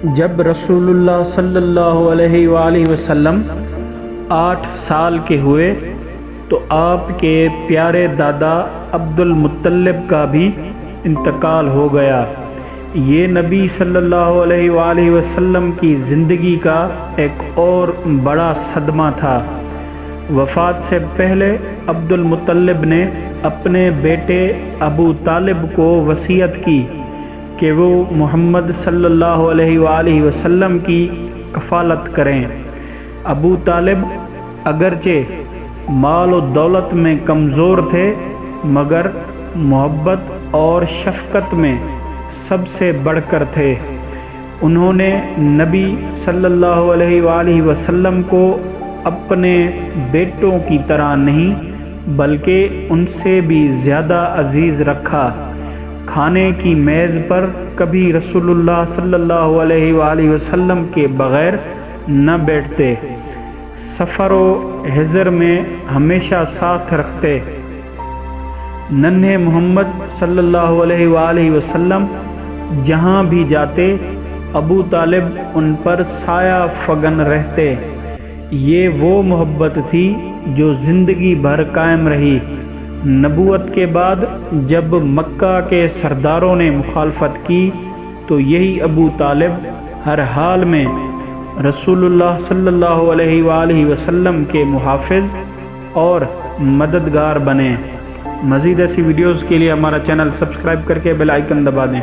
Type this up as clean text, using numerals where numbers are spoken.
جب رسول اللہ صلی اللہ علیہ وآلہ وسلم 8 سال کے ہوئے تو آپ کے پیارے دادا عبد المطلب کا بھی انتقال ہو گیا۔ یہ نبی صلی اللہ علیہ وآلہ وسلم کی زندگی کا ایک اور بڑا صدمہ تھا۔ وفات سے پہلے عبد المطلب نے اپنے بیٹے ابو طالب کو وصیت کی کہ وہ محمد صلی اللہ علیہ وآلہ وسلم کی کفالت کریں۔ ابو طالب اگرچہ مال و دولت میں کمزور تھے مگر محبت اور شفقت میں سب سے بڑھ کر تھے۔ انہوں نے نبی صلی اللہ علیہ وآلہ وسلم کو اپنے بیٹوں کی طرح نہیں بلکہ ان سے بھی زیادہ عزیز رکھا۔ کھانے کی میز پر کبھی رسول اللہ صلی اللہ علیہ وآلہ وسلم کے بغیر نہ بیٹھتے، سفر و حضر میں ہمیشہ ساتھ رکھتے۔ ننھے محمد صلی اللہ علیہ وآلہ وسلم جہاں بھی جاتے ابو طالب ان پر سایہ فگن رہتے۔ یہ وہ محبت تھی جو زندگی بھر قائم رہی۔ نبوت کے بعد جب مکہ کے سرداروں نے مخالفت کی تو یہی ابو طالب ہر حال میں رسول اللہ صلی اللہ علیہ وآلہ وسلم کے محافظ اور مددگار بنے۔ مزید ایسی ویڈیوز کے لیے ہمارا چینل سبسکرائب کر کے بیل آئیکن دبا دیں۔